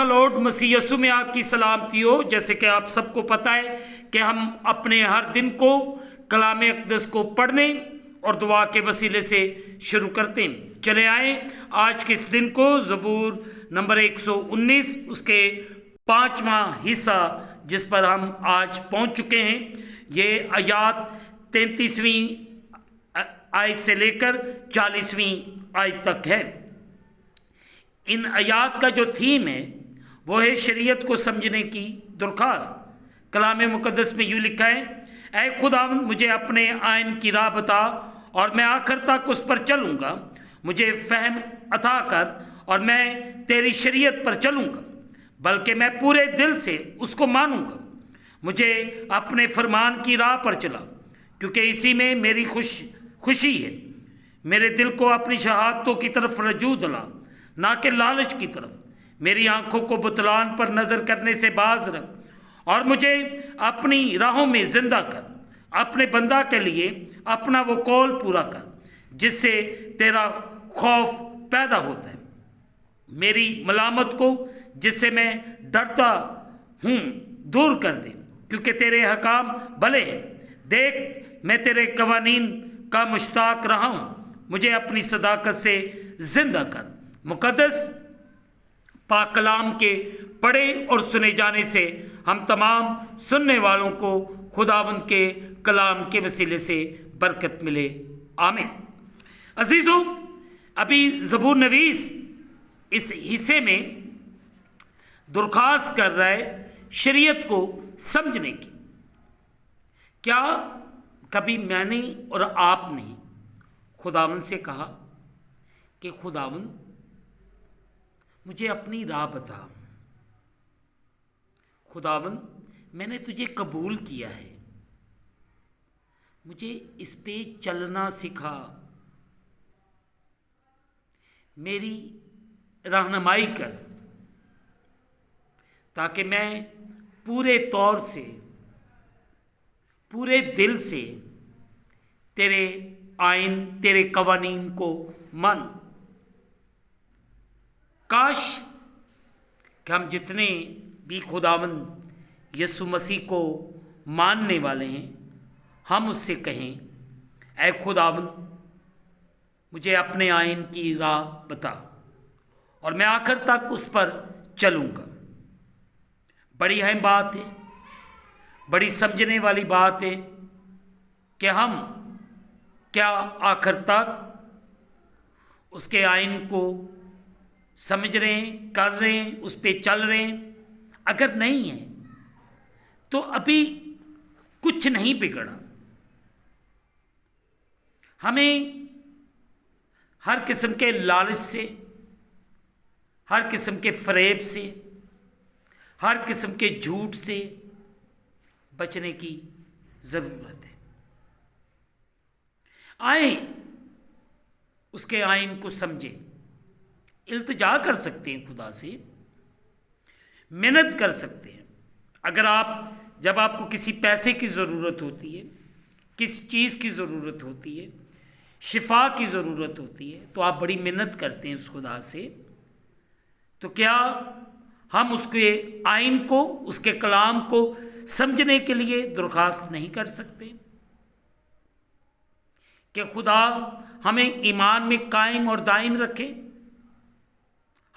The Lord मसीह यीशु में आपकी सलामती हो। जैसे कि आप सबको पता है कि हम अपने हर दिन को कलाम अक़दस को पढ़ने और दुआ के वसीले से शुरू करते हैं। चले आए आज के इस दिन को ज़बूर नंबर 119 उसके 5वां हिस्सा जिस पर हम आज पहुंच चुके हैं। ये आयत 33वीं आयत से लेकर 40वीं आयत तक है। इन आयात का जो थीम है वो है शरीयत को समझने की दरख्वास्त। कलाम मुक़द्दस में यूँ लिखा है, ऐ खुदावंद मुझे अपने आइन की राह बता और मैं आखिर तक उस पर चलूँगा। मुझे फ़हम अता कर और मैं तेरी शरीयत पर चलूँगा, बल्कि मैं पूरे दिल से उसको मानूँगा। मुझे अपने फरमान की राह पर चला, क्योंकि इसी में मेरी खुशी है। मेरे दिल को अपनी शहादतों की तरफ रजू दिला, ना कि लालच की तरफ। मेरी आंखों को बुतलान पर नज़र करने से बाज रख और मुझे अपनी राहों में जिंदा कर। अपने बंदा के लिए अपना वो कौल पूरा कर जिससे तेरा खौफ पैदा होता है। मेरी मलामत को जिससे मैं डरता हूँ दूर कर दे, क्योंकि तेरे हकाम भले हैं। देख मैं तेरे कवानीन का मुश्ताक रहा हूँ। मुझे अपनी सदाकत से जिंदा कर। मुक़द्दस पाक कलाम के पढ़े और सुने जाने से हम तमाम सुनने वालों को खुदावंद के कलाम के वसीले से बरकत मिले। आमीन। अजीज़ों, अभी ज़बूर नवीस इस हिस्से में दरख्वास्त कर रहा है शरीयत को समझने की। क्या कभी मैंने और आपने खुदावंद से कहा कि खुदावंद मुझे अपनी राह बता, खुदावंद मैंने तुझे कबूल किया है, मुझे इस पे चलना सिखा, मेरी रहनुमाई कर, ताकि मैं पूरे तौर से पूरे दिल से तेरे आइन तेरे कवानीन को मान। काश कि हम जितने भी खुदावंद यीशु मसीह को मानने वाले हैं हम उससे कहें, ऐ खुदावंद मुझे अपने आइन की राह बता और मैं आखिर तक उस पर चलूँगा। बड़ी अहम बात है, बड़ी समझने वाली बात है कि हम क्या आखिर तक उसके आइन को समझ रहे हैं, कर रहे हैं, उस पर चल रहे हैं। अगर नहीं है तो अभी कुछ नहीं बिगड़ा। हमें हर किस्म के लालच से, हर किस्म के फरेब से, हर किस्म के झूठ से बचने की ज़रूरत है। आए उसके आइन को समझें, इल्तिजा कर सकते हैं, खुदा से मेहनत कर सकते हैं। अगर जब आपको किसी पैसे की ज़रूरत होती है, किसी चीज़ की ज़रूरत होती है, शिफा की ज़रूरत होती है, तो आप बड़ी मेहनत करते हैं उस खुदा से। तो क्या हम उसके आइन को, उसके कलाम को समझने के लिए दरख्वास्त नहीं कर सकते कि खुदा हमें ईमान में कायम और दायम रखे,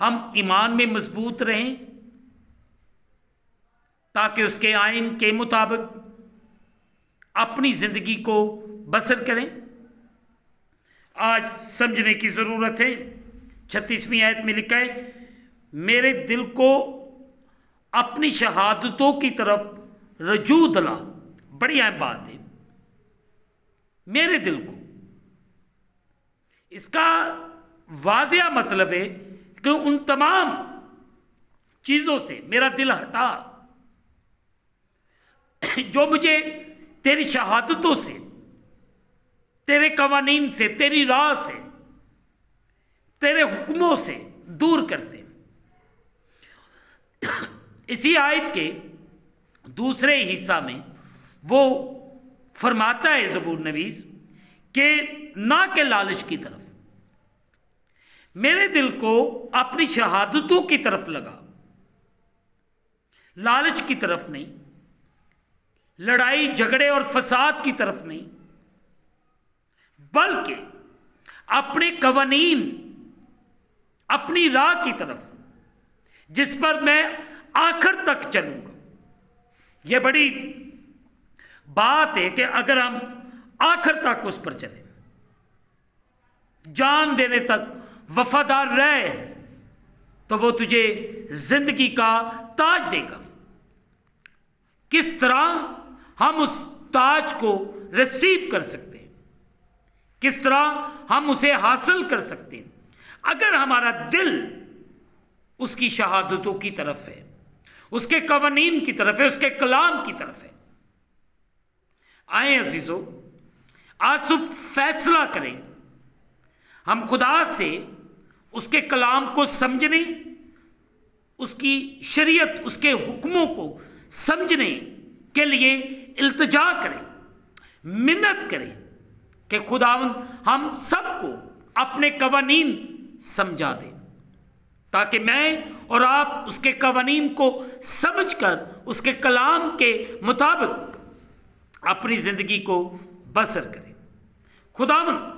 हम ईमान में मजबूत रहें, ताकि उसके आइन के मुताबिक अपनी ज़िंदगी को बसर करें। आज समझने की ज़रूरत है। 36वीं आयत में लिखा है, मेरे दिल को अपनी शहादतों की तरफ रजू दिला। बड़ी अहम बात है, मेरे दिल को। इसका वाज़िया मतलब है कि उन तमाम चीज़ों से मेरा दिल हटा जो मुझे तेरी शहादतों से, तेरे कवानीन से, तेरी राह से, तेरे हुक्मों से दूर करते। इसी आयत के दूसरे हिस्सा में वो फरमाता है ज़बूर नवीस कि ना के लालच की तरफ, मेरे दिल को अपनी शहादतों की तरफ लगा। लालच की तरफ नहीं, लड़ाई झगड़े और फसाद की तरफ नहीं, बल्कि अपने कवानीन, अपनी राह की तरफ जिस पर मैं आखिर तक चलूंगा। यह बड़ी बात है कि अगर हम आखिर तक उस पर चलें, जान देने तक वफादार रहे, तो वो तुझे जिंदगी का ताज देगा। किस तरह हम उस ताज को रिसीव कर सकते हैं, किस तरह हम उसे हासिल कर सकते हैं, अगर हमारा दिल उसकी शहादतों की तरफ है, उसके कवानीन की तरफ है, उसके कलाम की तरफ है। आए अजीजों, आज सुबह फैसला करें हम खुदा से उसके कलाम को समझने, उसकी शरीयत, उसके हुक्मों को समझने के लिए इल्तिजा करें, मिन्नत करें कि खुदावंद हम सबको अपने कवानीन समझा दें, ताकि मैं और आप उसके कवानीन को समझकर उसके कलाम के मुताबिक अपनी जिंदगी को बसर करें। खुदावंद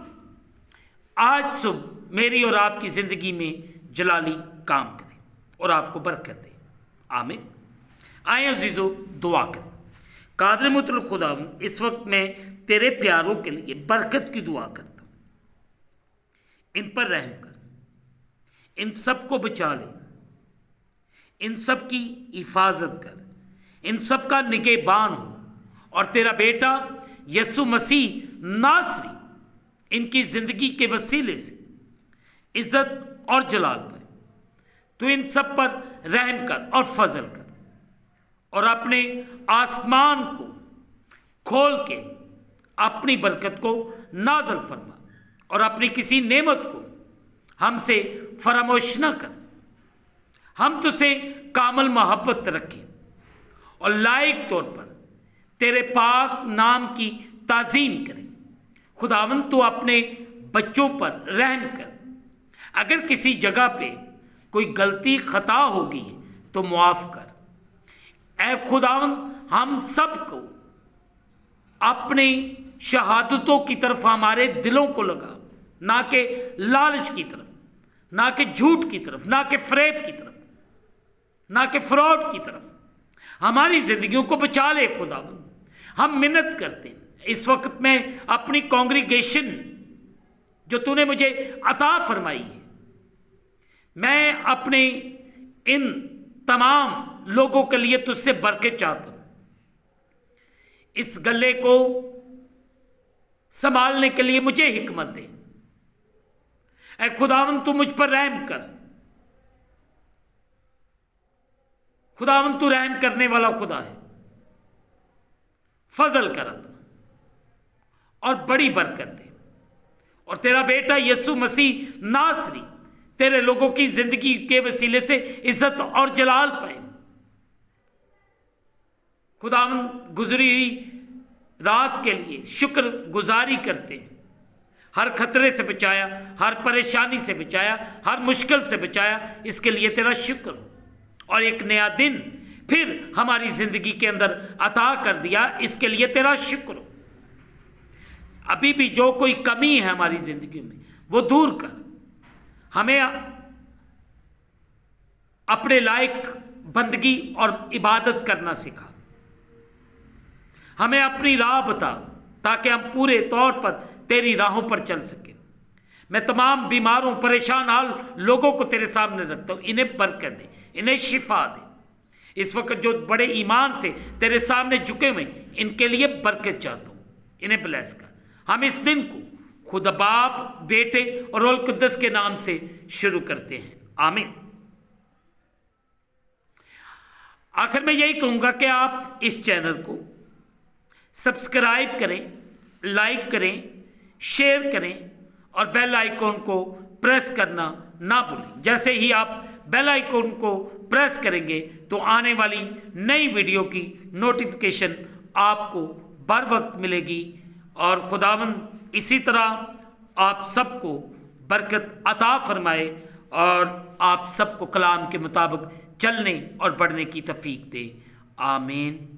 आज सुबह मेरी और आपकी जिंदगी में जलाली काम करें और आपको बरकत दे। आमीन। आए अजीजों, दुआ करें। कादिर मुतअल खुदावंद, इस वक्त मैं तेरे प्यारों के लिए बरकत की दुआ करता हूँ। इन पर रहम कर, इन सब को बचा ले, इन सब की हिफाजत कर, इन सब का निगहबान हो, और तेरा बेटा यसु मसीह नासरी इनकी जिंदगी के वसीले से इज्जत और जलाल पाए। तू इन सब पर रहम कर और फजल कर, और अपने आसमान को खोल के अपनी बरकत को नाजल फरमा, और अपनी किसी नेमत को हमसे फरामोश न कर। हम तुझसे कामल मोहब्बत रखें और लायक तौर पर तेरे पाक नाम की ताज़ीम करें। खुदावंद, तू अपने बच्चों पर रहम कर। अगर किसी जगह पे कोई गलती खता होगी तो मुआफ़ कर। ऐ खुदावंद, हम सबको अपनी शहादतों की तरफ हमारे दिलों को लगा, ना कि लालच की तरफ, ना कि झूठ की तरफ, ना कि फरेब की तरफ, ना कि फ्रॉड की तरफ। हमारी जिंदगियों को बचा ले खुदावंद। हम मिन्नत करते हैं इस वक्त में अपनी कांग्रीगेशन जो तूने मुझे अता फरमाई है, मैं अपने इन तमाम लोगों के लिए तुझसे बरकत चाहता हूं। इस गले को संभालने के लिए मुझे हिकमत दे। ऐ खुदावंद, तू मुझ पर रहम कर। खुदावंद, तू रहम करने वाला खुदा है। फजल कर अपना और बड़ी बरकत दे, और तेरा बेटा यसु मसीह नासरी तेरे लोगों की जिंदगी के वसीले से इज्जत और जलाल पाए। खुदावंद, गुजरी हुई रात के लिए शुक्र गुजारी करते हैं। हर खतरे से बचाया, हर परेशानी से बचाया, हर मुश्किल से बचाया, इसके लिए तेरा शुक्र हो। और एक नया दिन फिर हमारी जिंदगी के अंदर अता कर दिया, इसके लिए तेरा शुक्र हो। अभी भी जो कोई कमी है हमारी जिंदगी में वो दूर कर, हमें अपने लायक बंदगी और इबादत करना सिखा। हमें अपनी राह बता, ताकि हम पूरे तौर पर तेरी राहों पर चल सके। मैं तमाम बीमारों, परेशान हाल लोगों को तेरे सामने रखता हूँ। इन्हें बरकत दे, इन्हें शिफा दे। इस वक्त जो बड़े ईमान से तेरे सामने झुके हुए, इनके लिए बरकत चाहता हूँ। इन्हें ब्लेस कर। हम इस दिन को खुदा बाप, बेटे और रूह कुद्दस के नाम से शुरू करते हैं। आमीन। आखिर में यही कहूँगा कि आप इस चैनल को सब्सक्राइब करें, लाइक करें, शेयर करें, और बेल आइकॉन को प्रेस करना ना भूलें। जैसे ही आप बेल आइकॉन को प्रेस करेंगे तो आने वाली नई वीडियो की नोटिफिकेशन आपको बर वक्त मिलेगी। और खुदावंद इसी तरह आप सबको बरकत अता फरमाए और आप सबको कलाम के मुताबिक चलने और बढ़ने की तौफीक दे। आमीन।